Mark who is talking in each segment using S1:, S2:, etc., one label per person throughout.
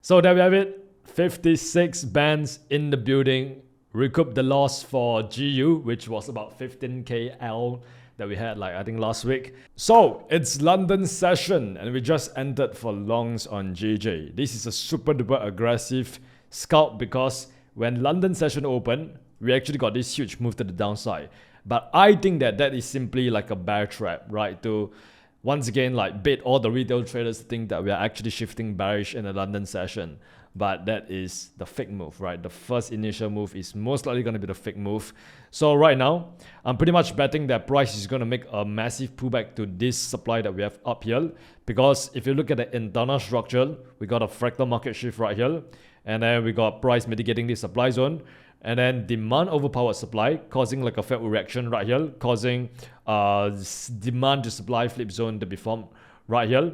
S1: So there we have it. 56 bands in the building. Recoup the loss for GU, which was about 15k L that we had I think last week. So it's London session and we just entered for longs on GJ. This is a super duper aggressive scalp because when London session opened, we actually got this huge move to the downside. But I think that is simply like a bear trap, right? To once again bait all the retail traders to think that we are actually shifting bearish in the London session. But that is the fake move, right? The first initial move is most likely going to be the fake move. So right now, I'm pretty much betting that price is going to make a massive pullback to this supply that we have up here. Because if you look at the internal structure, we got a fractal market shift right here. And then we got price mitigating this supply zone. And then demand overpowered supply, causing a fat reaction right here, causing demand to supply flip zone to be formed right here.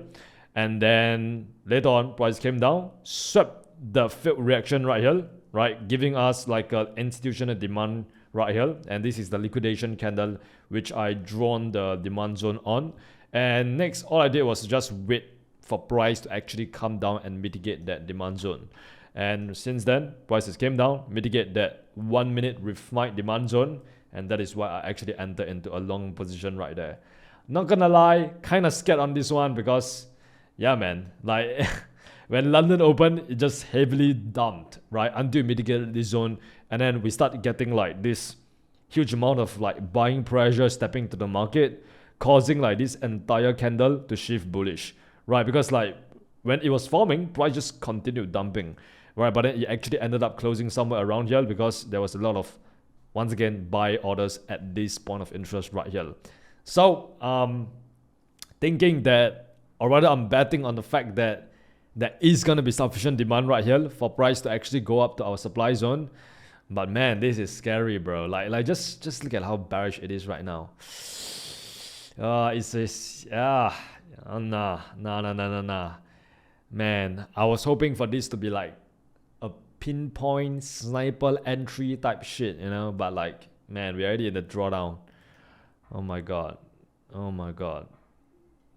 S1: And then later on, price came down, swept the failed reaction right here, right, giving us an institutional demand right here. And this is the liquidation candle, which I drawn the demand zone on. And next, all I did was just wait for price to actually come down and mitigate that demand zone. And since then, prices came down, mitigate that 1 minute refined demand zone. And that is why I actually entered into a long position right there. Not gonna lie, kind of scared on this one because, yeah, man, when London opened, it just heavily dumped, right, until it mitigated this zone. And then we start getting this huge amount of buying pressure stepping to the market, causing this entire candle to shift bullish, right? Because when it was forming, price just continued dumping, right? But then it actually ended up closing somewhere around here because there was a lot of, once again, buy orders at this point of interest right here. So thinking that, or rather I'm betting on the fact that there is going to be sufficient demand right here for price to actually go up to our supply zone. But man, this is scary, bro. Just look at how bearish it is right now. Nah. Man, I was hoping for this to be a pinpoint sniper entry type shit, but man, we're already in the drawdown. Oh my god.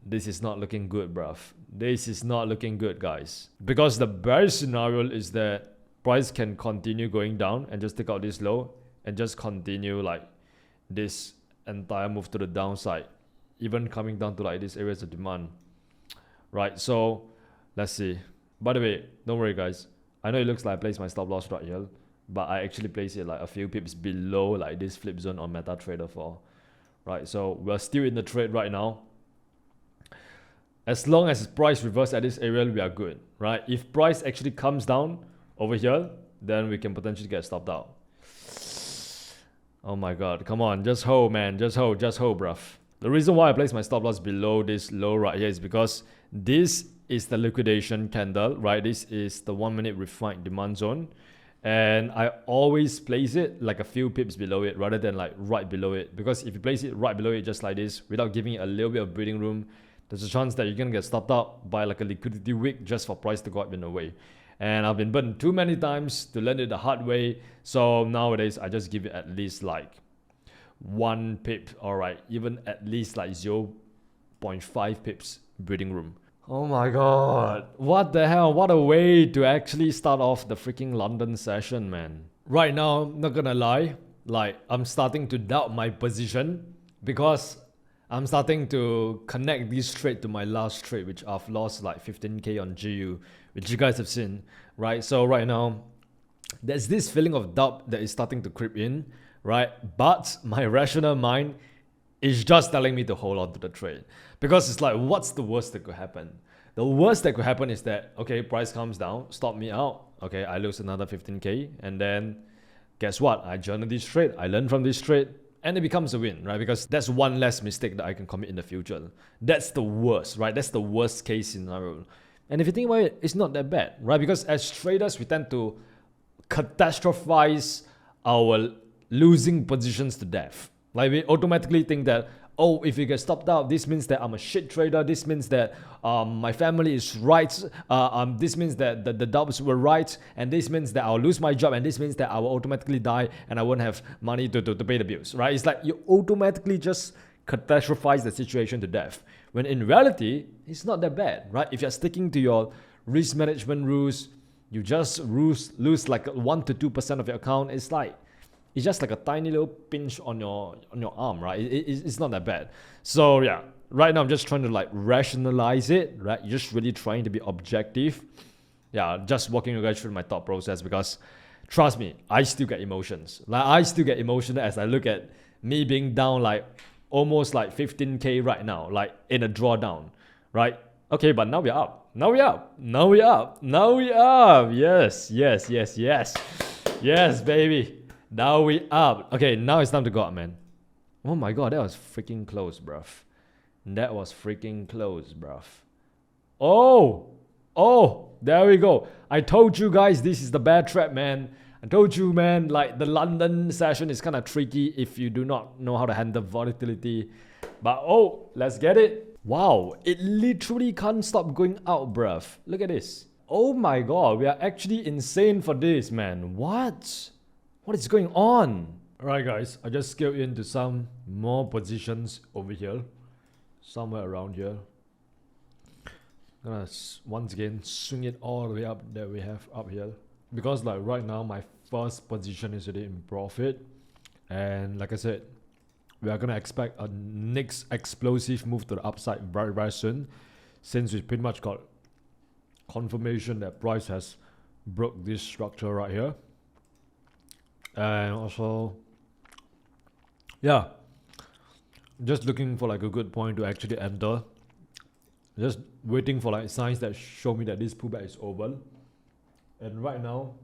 S1: This is not looking good, bruv. This is not looking good, guys. Because the bearish scenario is that price can continue going down and just take out this low and just continue this entire move to the downside, even coming down to these areas of demand, right? So let's see. By the way, don't worry, guys. I know it looks like I placed my stop loss right here, but I actually placed it a few pips below this flip zone on MetaTrader 4, right? So we're still in the trade right now. As long as price reverses at this area, we are good, right? If price actually comes down over here, then we can potentially get stopped out. Oh my god, come on, just hold, man, just hold, bruv. The reason why I placed my stop loss below this low right here is because this is the liquidation candle, right? This is the 1 minute refined demand zone. And I always place it a few pips below it rather than right below it. Because if you place it right below it just like this, without giving it a little bit of breathing room, there's a chance that you're going to get stopped out by a liquidity wick just for price to go up in a way. And I've been burned too many times to learn it the hard way. So nowadays, I just give it at least 1 pip, alright, even at least 0.5 pips breathing room. Oh my god. What the hell? What a way to actually start off the freaking London session, man. Right now, not gonna lie, I'm starting to doubt my position because I'm starting to connect this trade to my last trade, which I've lost 15k on GU, which you guys have seen, right? So right now, there's this feeling of doubt that is starting to creep in, right? But my rational mind is just telling me to hold on to the trade. Because it's what's the worst that could happen? The worst that could happen is that, okay, price comes down, stop me out. Okay, I lose another 15k. And then guess what? I journal this trade. I learn from this trade. And it becomes a win, right? Because that's one less mistake that I can commit in the future. That's the worst, right? That's the worst case scenario. And if you think about it, it's not that bad, right? Because as traders, we tend to catastrophize our losing positions to death. We automatically think that, oh, if you get stopped out, this means that I'm a shit trader. This means that my family is right. This means that the doubts were right. And this means that I'll lose my job. And this means that I will automatically die and I won't have money to pay the bills, right? It's you automatically just catastrophize the situation to death. When in reality, it's not that bad, right? If you're sticking to your risk management rules, you just lose like 1 to 2% of your account. It's just like a tiny little pinch on your arm, right? It's not that bad. So yeah, right now I'm just trying to like rationalize it, right? Just really trying to be objective. Yeah, just walking you guys through my thought process, because trust me, I still get emotions. Like I still get emotional as I look at me being down like almost like 15k right now, like in a drawdown, right? Okay, but now we're up. Now we're up. Now we're up. Now we're up. Yes, yes, yes, yes. Yes, baby. Now we up. Okay, now it's time to go up, man. Oh my god, that was freaking close, bruv. That was freaking close, bruv. Oh, there we go. I told you guys this is the bad trap, man. I told you, man, like the London session is kind of tricky if you do not know how to handle volatility. But oh, let's get it. Wow, it literally can't stop going out, bruv. Look at this. Oh my god, we are actually insane for this, man. What? What is going on? Alright guys, I just scaled into some more positions over here. Somewhere around here. Gonna once again swing it all the way up that we have up here. Because like right now my first position is already in profit. And like I said, we are gonna expect a next explosive move to the upside very, very soon, since we pretty much got confirmation that price has broke this structure right here. And also, yeah, just looking for like a good point to actually enter. Just waiting for like signs that show me that this pullback is over. And right now,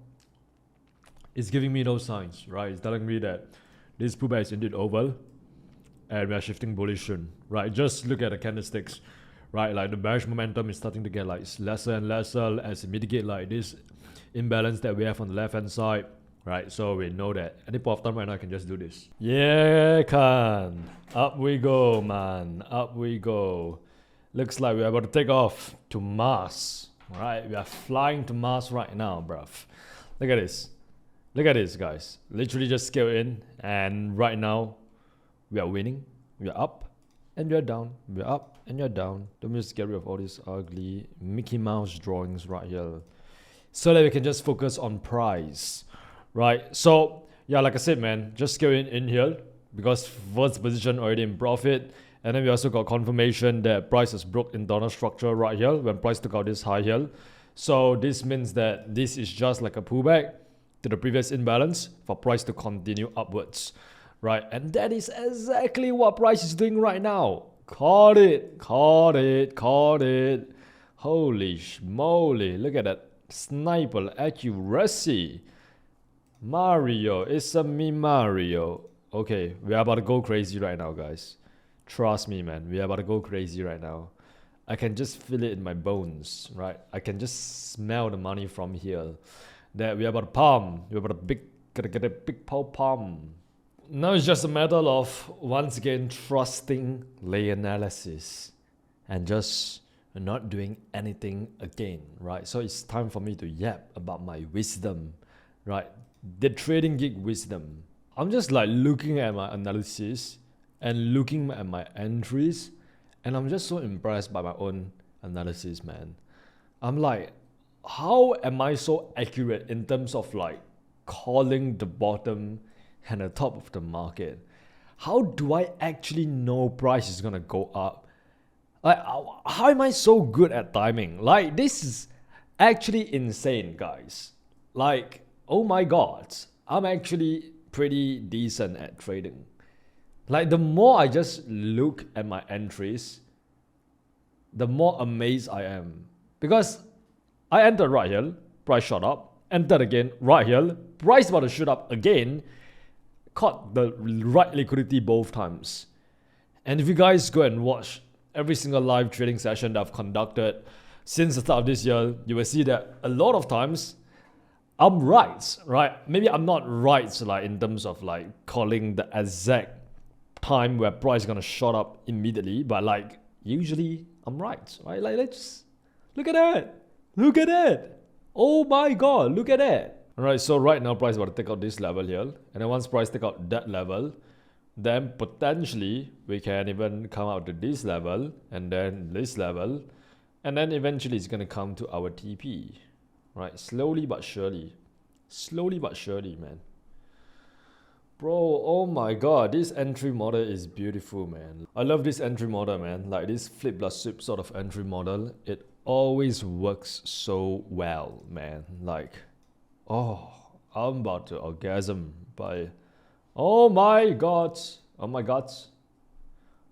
S1: it's giving me those signs, right? It's telling me that this pullback is indeed over. And we are shifting bullish soon, right? Just look at the candlesticks, right? Like the bearish momentum is starting to get like lesser and lesser as it mitigate like this imbalance that we have on the left hand side, right? So we know that any point of time right now I can just do this. Yeah, can. Up we go, man. Up we go. Looks like we're about to take off to Mars, right? We are flying to Mars right now, bruv. Look at this. Look at this, guys. Literally just scale in, and right now we are winning. We are up and we are down. We are up and you're down. Let me just get rid of all these ugly Mickey Mouse drawings right here, so that we can just focus on price, right? So yeah, like I said, man, just scale in here because first position already in profit. And then we also got confirmation that price has broke internal structure right here when price took out this high here. So this means that this is just like a pullback to the previous imbalance for price to continue upwards, right? And that is exactly what price is doing right now. Caught it, caught it, caught it. Holy moly, look at that sniper accuracy. Mario, it's a me Mario. Okay, we are about to go crazy right now, guys. Trust me, man, we are about to go crazy right now. I can just feel it in my bones, right? I can just smell the money from here. That we are about to pump. We're about to get a big pump. Now it's just a matter of once again trusting lay analysis and just not doing anything again, right? So it's time for me to yap about my wisdom, right? The trading geek wisdom. I'm just like looking at my analysis and looking at my entries, and I'm just so impressed by my own analysis, man. I'm like, how am I so accurate in terms of like calling the bottom and the top of the market? How do I actually know price is gonna go up? Like, how am I so good at timing? Like, this is actually insane, guys. Like, oh my god, I'm actually pretty decent at trading. Like, the more I just look at my entries, the more amazed I am. Because I entered right here, price shot up, entered again right here, price about to shoot up again, caught the right liquidity both times. And if you guys go and watch every single live trading session that I've conducted since the start of this year, you will see that a lot of times I'm right? Maybe I'm not right like in terms of like calling the exact time where price is gonna shot up immediately, but like usually I'm right? Like, let's look at that. Look at that. Oh my god, look at that. Alright, so right now price is about to take out this level here, and then once price take out that level, then potentially we can even come out to this level and then this level, and then eventually it's gonna come to our TP. right? Slowly but surely. Slowly but surely, man. Bro, oh my god, this entry model is beautiful, man. I love this entry model, man. Like this flip plus sweep sort of entry model. It always works so well, man. Like, oh, I'm about to orgasm by, oh my god. Oh my god.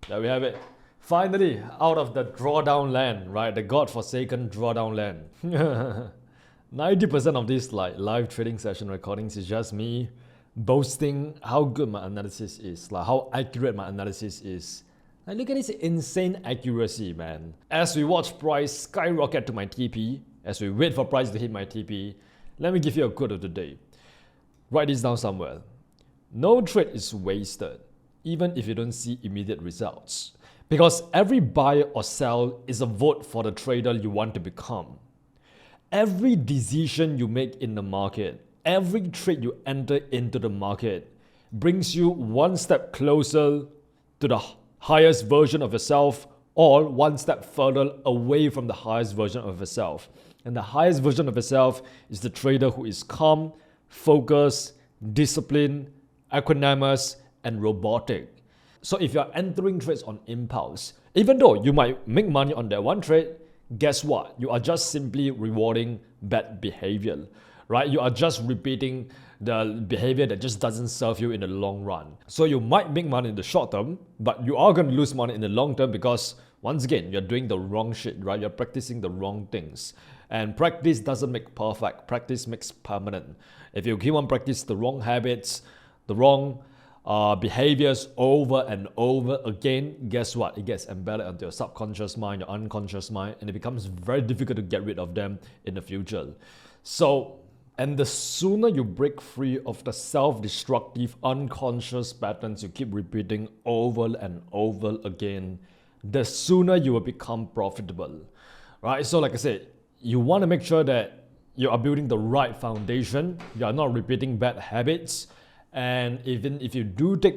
S1: There we have it. Finally, out of the drawdown land, right? The godforsaken drawdown land. 90% of these like live trading session recordings is just me boasting how good my analysis is, like how accurate my analysis is. Like look at this insane accuracy, man. As we watch price skyrocket to my TP, as we wait for price to hit my TP, let me give you a quote of the day. Write this down somewhere. No trade is wasted, even if you don't see immediate results. Because every buy or sell is a vote for the trader you want to become. Every decision you make in the market, every trade you enter into the market brings you one step closer to the highest version of yourself or one step further away from the highest version of yourself. And the highest version of yourself is the trader who is calm, focused, disciplined, equanimous, and robotic. So if you're entering trades on impulse, even though you might make money on that one trade, guess what? You are just simply rewarding bad behavior, right? You are just repeating the behavior that just doesn't serve you in the long run. So you might make money in the short term, but you are going to lose money in the long term because once again, you're doing the wrong shit, right? You're practicing the wrong things. And practice doesn't make perfect. Practice makes permanent. If you keep on practicing the wrong habits, the wrong behaviors over and over again, guess what? It gets embedded into your subconscious mind, your unconscious mind, and it becomes very difficult to get rid of them in the future. So, and the sooner you break free of the self-destructive unconscious patterns you keep repeating over and over again, the sooner you will become profitable, right? So like I said, you want to make sure that you are building the right foundation, you are not repeating bad habits, and even if you do take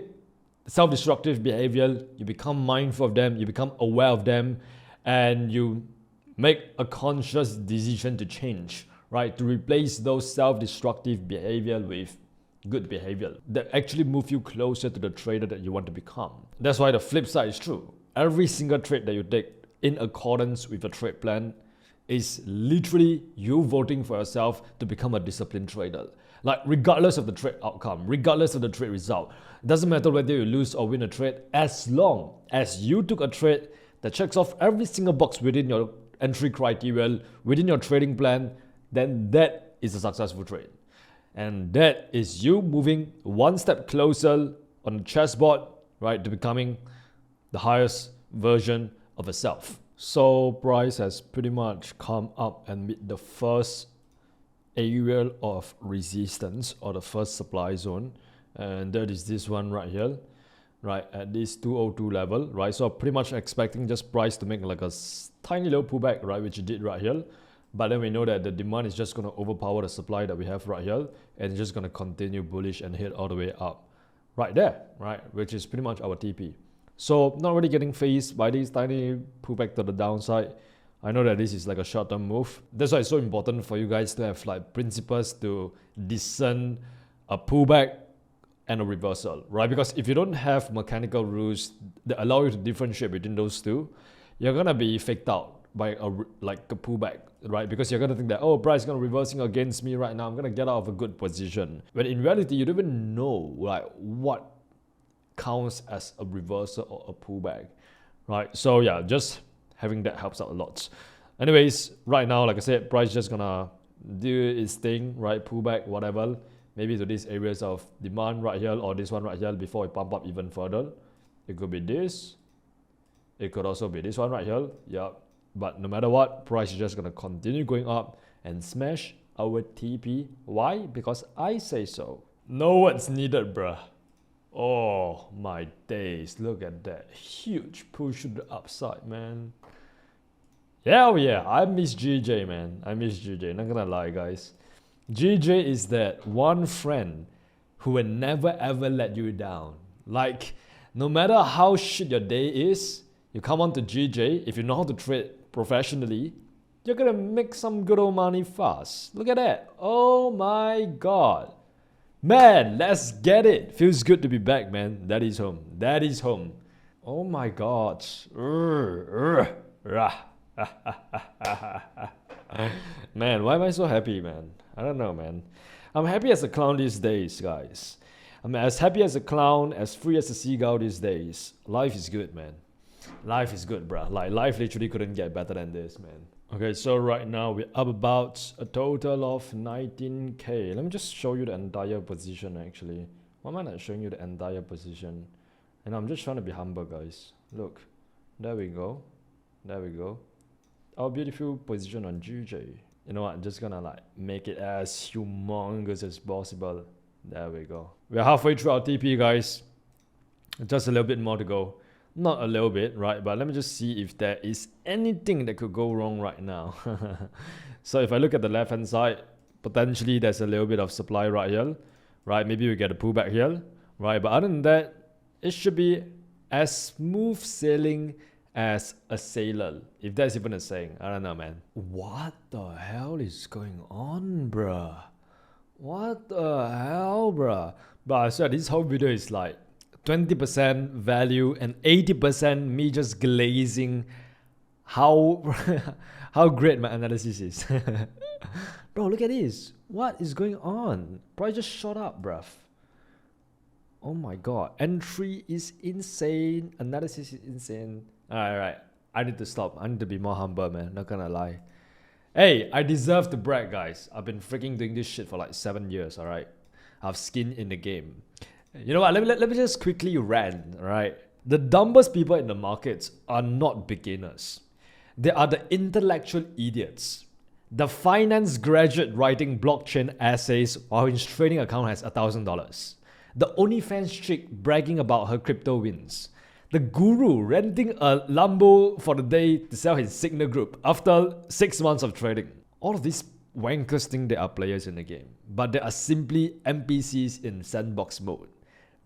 S1: self-destructive behavior, you become mindful of them, you become aware of them, and you make a conscious decision to change, right? To replace those self-destructive behavior with good behavior that actually move you closer to the trader that you want to become. That's why the flip side is true. Every single trade that you take in accordance with a trade plan is literally you voting for yourself to become a disciplined trader. Like regardless of the trade outcome, regardless of the trade result, it doesn't matter whether you lose or win a trade, as long as you took a trade that checks off every single box within your entry criteria, within your trading plan, then that is a successful trade. And that is you moving one step closer on the chessboard, right, to becoming the highest version of yourself. So price has pretty much come up and meet the first area of resistance or the first supply zone, and that is this one right here, right at this 202 level, right? So pretty much expecting just price to make like a tiny little pullback, right, which it did right here. But then we know that the demand is just going to overpower the supply that we have right here, and it's just going to continue bullish and hit all the way up right there, right, which is pretty much our TP. So not really getting phased by this tiny pullback to the downside. I know that this is like a short-term move. That's why it's so important for you guys to have like principles to discern a pullback and a reversal, right? Because if you don't have mechanical rules that allow you to differentiate between those two, you're gonna be faked out by a pullback, right? Because you're gonna think that, oh, price is gonna reversing against me right now, I'm gonna get out of a good position. When in reality, you don't even know like what counts as a reversal or a pullback, right? So yeah, just having that helps out a lot. Anyways, right now, like I said, price just gonna do its thing, right? Pullback, whatever. Maybe to these areas of demand right here or this one right here before it pump up even further. It could be this. It could also be this one right here. Yeah. But no matter what, price is just gonna continue going up and smash our TP. Why? Because I say so. No words needed, bruh. Oh my days, look at that huge push to the upside, man. Hell yeah, I miss GJ, man. I miss GJ, not gonna lie, guys. GJ is that one friend who will never ever let you down. Like, no matter how shit your day is, you come on to GJ, if you know how to trade professionally, You're gonna make some good old money fast. Look at that. Oh my god. Man, let's get it. Feels good to be back, man. Daddy's home. Daddy's home. Oh my god. Man, why am I so happy, man? I don't know, man. I'm happy as a clown these days, guys. I'm as happy as a clown, as free as a seagull these days. Life is good, man. Life is good, bruh. Like, life literally couldn't get better than this, man. Okay, so right now we're up about a total of 19k. Let me just show you the entire position, actually. Why am I not showing you the entire position? And I'm just trying to be humble, guys. Look, there we go. There we go. Our beautiful position on GJ. You know what, I'm just gonna like make it as humongous as possible. There we go. We're halfway through our TP, guys. Just a little bit more to go. Not a little bit, right? But let me just see if there is anything that could go wrong right now. So if I look at the left hand side, potentially there's a little bit of supply right here, right? Maybe we get a pullback here, right? But other than that, it should be as smooth sailing as a sailor, if that's even a saying. I don't know, man. What the hell is going on, bruh? What the hell, bruh? But I swear this whole video is like 20% value and 80% me just glazing how how great my analysis is. Bro, look at this. What is going on? Price just shot up, bruv. Oh my god. Entry is insane. Analysis is insane. Alright. I need to stop. I need to be more humble, man. Not gonna lie. Hey, I deserve to brag, guys. I've been freaking doing this shit for like 7 years, alright? I've skin in the game. You know what? Let me just quickly rant, alright? The dumbest people in the markets are not beginners. They are the intellectual idiots. The finance graduate writing blockchain essays while his trading account has $1,000. The OnlyFans chick bragging about her crypto wins. The guru renting a Lambo for the day to sell his Signal group after 6 months of trading. All of these wankers think they are players in the game, but they are simply NPCs in sandbox mode.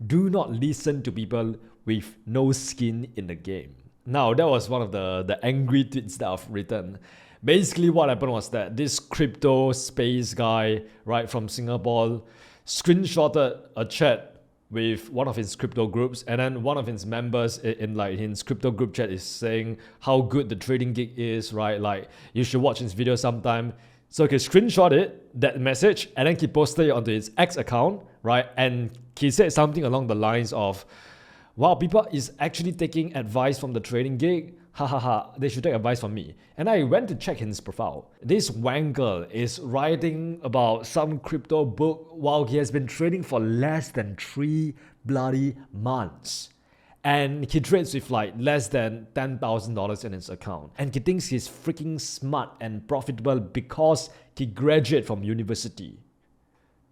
S1: Do not listen to people with no skin in the game. Now, that was one of the angry tweets that I've written. Basically, what happened was that this crypto space guy, right, from Singapore, screenshotted a chat with one of his crypto groups, and then one of his members in like his crypto group chat is saying how good the trading gig is, right? Like, you should watch his video sometime. So he screenshot it, that message, and then he posted it onto his X account, right? And he said something along the lines of, wow, people is actually taking advice from the trading gig. Ha ha ha, they should take advice from me. And I went to check his profile. This wanker is writing about some crypto book while he has been trading for less than 3 bloody months. And he trades with like less than $10,000 in his account. And he thinks he's freaking smart and profitable because he graduated from university.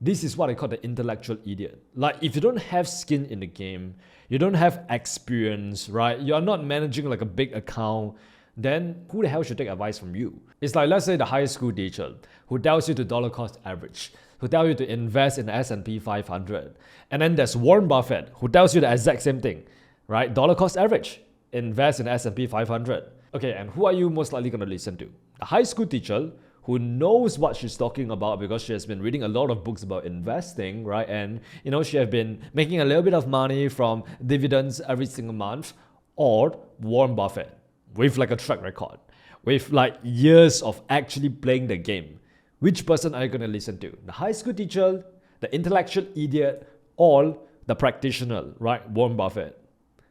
S1: This is what I call the intellectual idiot. Like, if you don't have skin in the game, you don't have experience, right? You're not managing like a big account, then who the hell should take advice from you? It's like, let's say the high school teacher who tells you to dollar cost average, who tells you to invest in the S&P 500. And then there's Warren Buffett who tells you the exact same thing, right? Dollar cost average, invest in the S&P 500. Okay, and who are you most likely going to listen to? A high school teacher who knows what she's talking about because she has been reading a lot of books about investing, right? And, you know, she has been making a little bit of money from dividends every single month. Or Warren Buffett with like a track record, with like years of actually playing the game. Which person are you going to listen to? The high school teacher, the intellectual idiot, or the practitioner, right? Warren Buffett.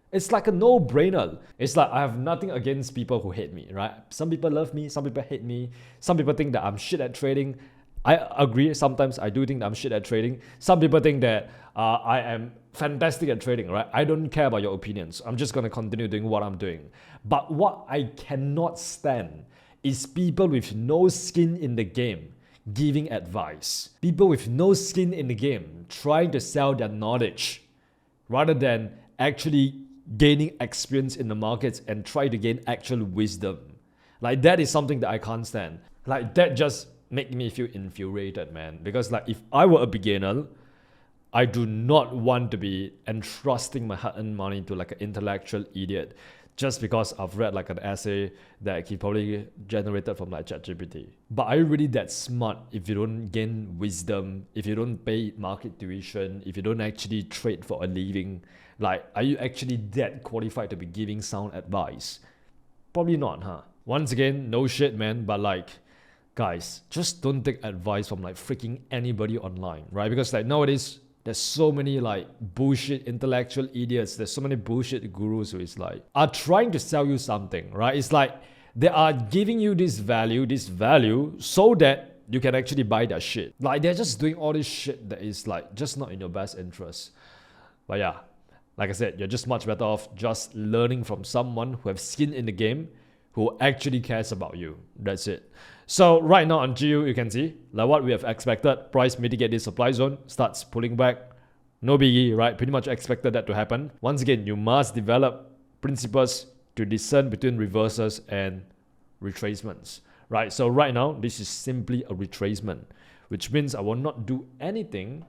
S1: It's like a no-brainer. It's like I have nothing against people who hate me, right? Some people love me, some people hate me. Some people think that I'm shit at trading. I agree, sometimes I do think that I'm shit at trading. Some people think that I am fantastic at trading, right? I don't care about your opinions. I'm just going to continue doing what I'm doing. But what I cannot stand is people with no skin in the game giving advice. People with no skin in the game trying to sell their knowledge rather than actually gaining experience in the markets and try to gain actual wisdom. Like, that is something that I can't stand. Like, that just make me feel infuriated, man. Because like, if I were a beginner, I do not want to be entrusting my hard-earned money to like an intellectual idiot just because I've read like an essay that he probably generated from like ChatGPT. But are you really that smart if you don't gain wisdom, if you don't pay market tuition, if you don't actually trade for a living? Like, are you actually that qualified to be giving sound advice? Probably not, huh? Once again, no shit, man, but like, guys, just don't take advice from like freaking anybody online, right? Because like nowadays, there's so many like bullshit intellectual idiots. There's so many bullshit gurus who is like are trying to sell you something, right? It's like they are giving you this value so that you can actually buy their shit. Like they're just doing all this shit that is like just not in your best interest. But yeah, like I said, you're just much better off just learning from someone who have skin in the game, who actually cares about you. That's it. So right now on GU, you can see like what we have expected. Price mitigate this supply zone, starts pulling back. No biggie, right? Pretty much expected that to happen. Once again, you must develop principles to discern between reversals and retracements, right? So right now, this is simply a retracement, which means I will not do anything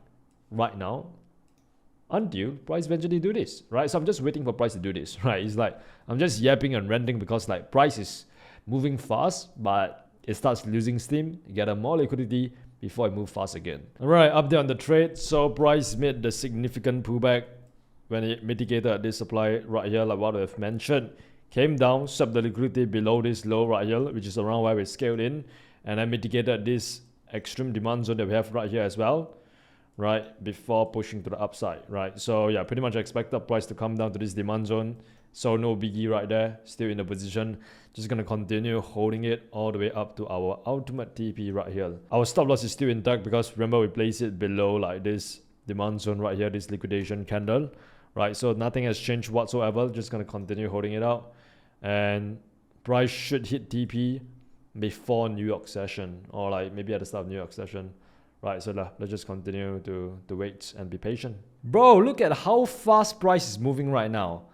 S1: right now until price eventually do this, right? So I'm just waiting for price to do this, right? It's like I'm just yapping and ranting because like price is moving fast, but it starts losing steam, you get more liquidity before it moves fast again. Alright, update on the trade. So price made the significant pullback when it mitigated this supply right here, like what I've mentioned. Came down, swept the liquidity below this low right here, which is around where we scaled in, and then mitigated this extreme demand zone that we have right here as well, right, before pushing to the upside, right? So yeah, pretty much expected price to come down to this demand zone. So no biggie right there, still in the position. Just gonna continue holding it all the way up to our ultimate TP right here. Our stop loss is still intact because remember we placed it below like this demand zone right here, this liquidation candle, right? So nothing has changed whatsoever, just gonna continue holding it out. And price should hit TP before New York session, or like maybe at the start of New York session. Right, so let's just continue to wait and be patient. Bro, look at how fast price is moving right now.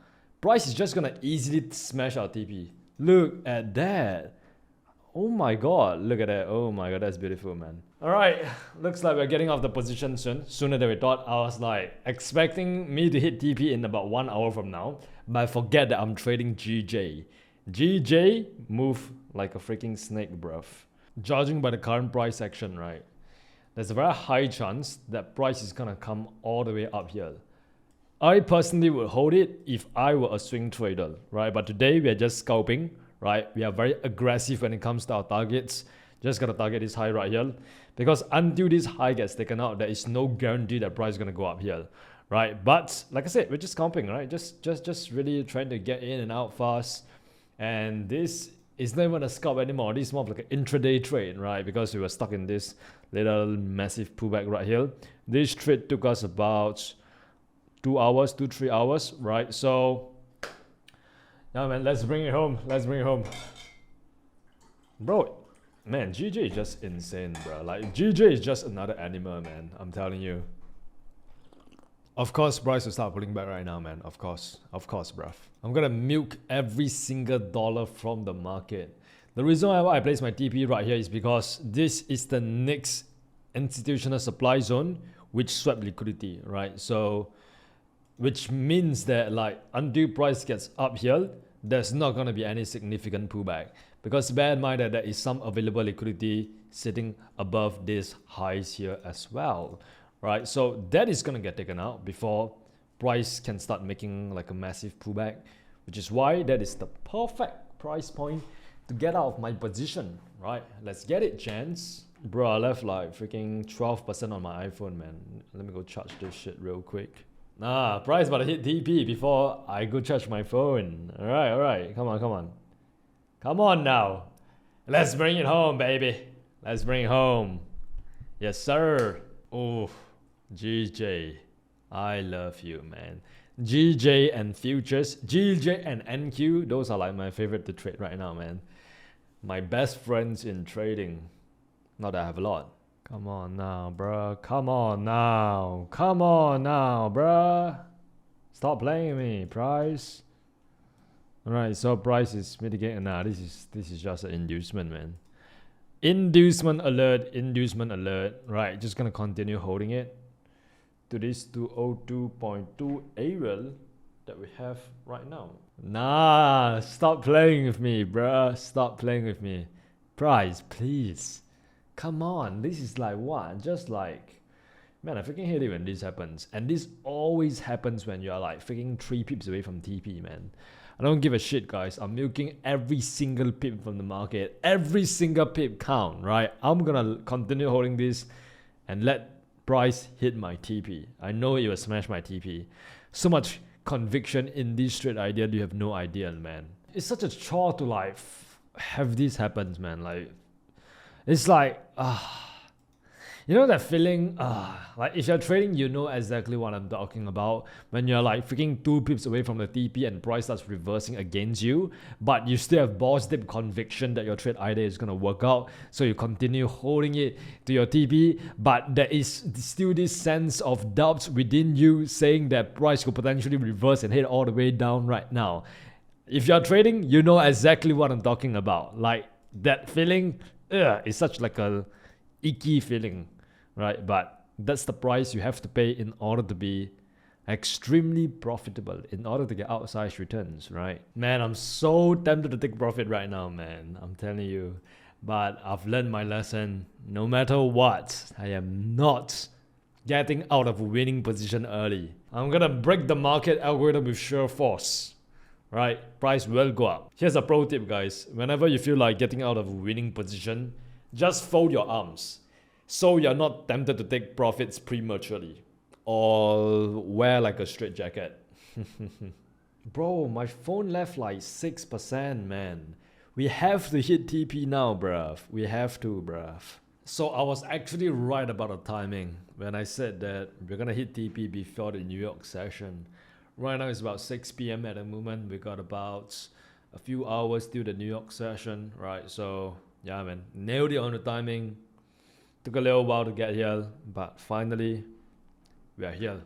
S1: Price is just gonna easily smash our TP. Look at that. Oh my god, look at that. Oh my god, that's beautiful, man. Alright, looks like we're getting off the position soon. Sooner than we thought. I was like expecting me to hit TP in about 1 hour from now. But I forget that I'm trading GJ. GJ move like a freaking snake, bruv. Judging by the current price action, right? There's a very high chance that price is gonna come all the way up here. I personally would hold it if I were a swing trader, right? But today we are just scalping, right? We are very aggressive when it comes to our targets. Just gonna target this high right here, because until this high gets taken out, there is no guarantee that price is gonna go up here, right? But like I said, we're just scalping, right? Just really trying to get in and out fast. And this is not even a scalp anymore. This is more of like an intraday trade, right? Because we were stuck in this little massive pullback right here. This trade took us about 2 hours, 3 hours, right? So yeah, man, let's bring it home. Let's bring it home. Bro, man, GJ is just insane, bro. Like GJ is just another animal, man. I'm telling you. Of course, price will start pulling back right now, man. Of course, bruv. I'm gonna milk every single dollar from the market. The reason why I place my TP right here is because this is the next institutional supply zone which swept liquidity, right? So, which means that like until price gets up here, there's not gonna be any significant pullback. Because bear in mind that there is some available liquidity sitting above these highs here as well, right? So that is gonna get taken out before price can start making like a massive pullback, which is why that is the perfect price point to get out of my position, right? Let's get it, gents. Bro, I left like freaking 12% on my iPhone, man. Let me go charge this shit real quick. Nah, price about to hit TP before I go charge my phone. Alright, come on. Come on now. Let's bring it home, baby. Let's bring it home. Yes, sir. Oh, GJ. I love you, man. GJ and futures, GJ and NQ, those are like my favorite to trade right now, man. My best friends in trading. Not that I have a lot. Come on now, bruh. Come on now, bruh. Stop playing me, price. Alright, so price is mitigating. Nah, this is just an inducement, man. Inducement alert. Right, just gonna continue holding it to this 202.2 area that we have right now. Nah, stop playing with me, bruh. Stop playing with me. Price, please. Come on, this is like what? Just like, man, I freaking hate it when this happens. And this always happens when you're like freaking 3 pips away from TP, man. I don't give a shit, guys. I'm milking every single pip from the market. Every single pip count, right? I'm gonna continue holding this and let price hit my TP. I know it will smash my TP. So much conviction in this trade idea, you have no idea, man. It's such a chore to like have this happen, man. Like, it's like, you know that feeling, like if you're trading, you know exactly what I'm talking about. When you're like freaking 2 pips away from the TP and price starts reversing against you, but you still have positive conviction that your trade idea is gonna work out, so you continue holding it to your TP, but there is still this sense of doubt within you saying that price could potentially reverse and head all the way down right now. If you're trading, you know exactly what I'm talking about. Like that feeling, it's such like a icky feeling, right? But that's the price you have to pay in order to be extremely profitable, in order to get outsized returns, right? Man, I'm so tempted to take profit right now, man. I'm telling you. But I've learned my lesson. No matter what, I am not getting out of a winning position early. I'm gonna break the market algorithm with sheer force, right? Price will go up. Here's a pro tip, guys. Whenever you feel like getting out of a winning position, just fold your arms so you're not tempted to take profits prematurely or wear like a straight jacket. Bro, my phone left like 6%, man. We have to hit TP now, bruv. We have to, bruv. So I was actually right about the timing when I said that we're gonna hit TP before the New York session. Right now it's about 6 p.m. at the moment. We got about a few hours till the New York session, right? So yeah, man, nailed it on the timing. Took a little while to get here, but finally we are here.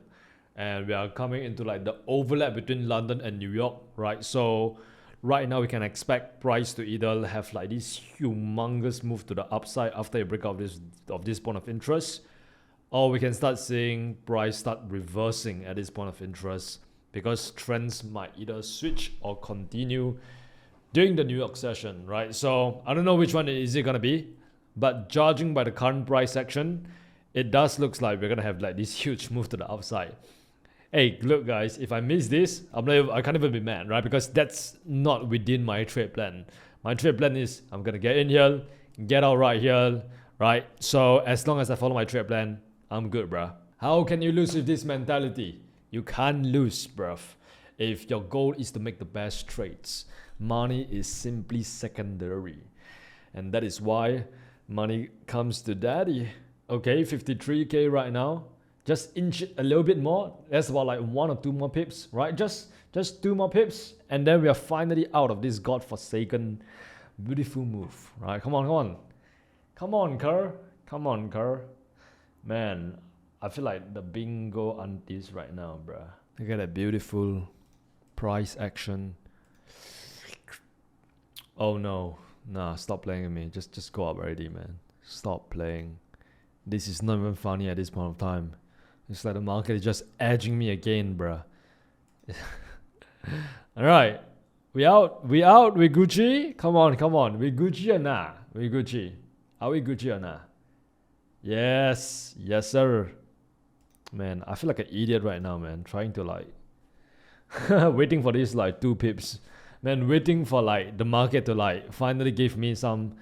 S1: And we are coming into like the overlap between London and New York, right? So right now we can expect price to either have like this humongous move to the upside after a breakout of this point of interest, or we can start seeing price start reversing at this point of interest, because trends might either switch or continue during the New York session, right? So I don't know which one is it gonna be, but judging by the current price action, it does look like we're gonna have like this huge move to the upside. Hey, look guys, if I miss this, I can't even be mad, right? Because that's not within my trade plan. My trade plan is I'm gonna get in here, get out right here, right? So as long as I follow my trade plan, I'm good, bruh. How can you lose with this mentality? You can't lose, bruv. If your goal is to make the best trades, money is simply secondary. And that is why money comes to daddy. Okay, 53k right now. Just inch it a little bit more. That's about like 1 or 2 more pips, right? Just 2 more pips. And then we are finally out of this godforsaken, beautiful move, right? Come on, come on. Come on, Kerr. Come on, Kerr. Man, I feel like the bingo aunties right now, bruh. Look at that beautiful price action. Oh no. Nah, stop playing with me. Just go up already, man. Stop playing. This is not even funny at this point of time. It's like the market is just edging me again, bruh. Alright. We out? We Gucci? Come on. We Gucci or nah? We Gucci. Are we Gucci or nah? Yes. Yes, sir. Man, I feel like an idiot right now, man. Trying to like waiting for these like 2 pips. Man, waiting for like the market to like finally give me some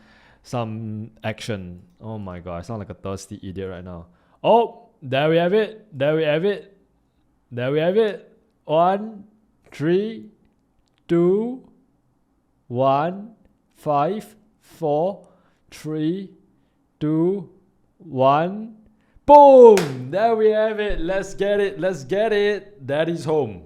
S1: action. Oh my god, I sound like a thirsty idiot right now. Oh, there we have it. 1, 3, 2, 1, 5, 4, 3, 2, 1. Boom! There we have it. Let's get it. That is home.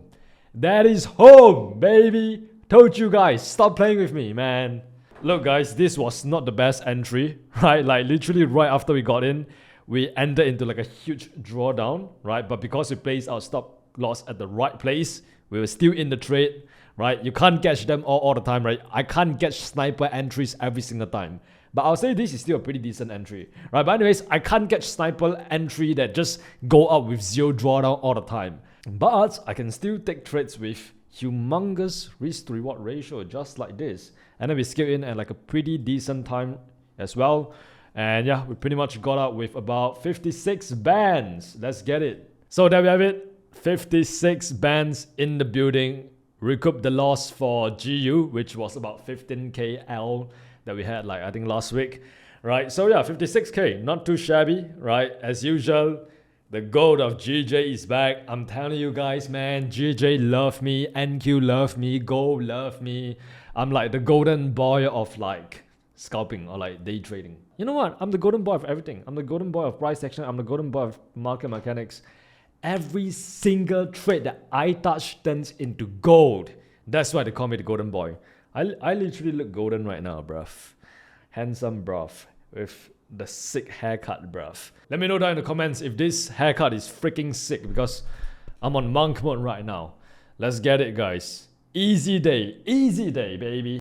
S1: That is home, baby. Told you guys, stop playing with me, man. Look guys, this was not the best entry, right? Like literally right after we got in, we entered into like a huge drawdown, right? But because we placed our stop loss at the right place, we were still in the trade, right? You can't catch them all the time, right? I can't catch sniper entries every single time. But I'll say this is still a pretty decent entry, right? But anyways, I can't catch sniper entry that just go up with 0 drawdown all the time. But I can still take trades with, humongous risk to reward ratio, just like this. And then we scale in at like a pretty decent time as well. And yeah, we pretty much got out with about 56 bands. Let's get it. So there we have it. 56 bands in the building. Recoup the loss for GU, which was about 15k L that we had like I think last week. Right, so yeah, 56k, not too shabby, right? As usual, the gold of GJ is back. I'm telling you guys, man, GJ love me, NQ love me, Gold love me. I'm like the golden boy of like scalping or like day trading. You know what? I'm the golden boy of everything. I'm the golden boy of price action. I'm the golden boy of market mechanics. Every single trade that I touch turns into gold. That's why they call me the golden boy. I literally look golden right now, bruv. Handsome bruv with the sick haircut, bruv. Let me know down in the comments if this haircut is freaking sick, because I'm on monk mode right now. Let's get it, guys. Easy day, baby.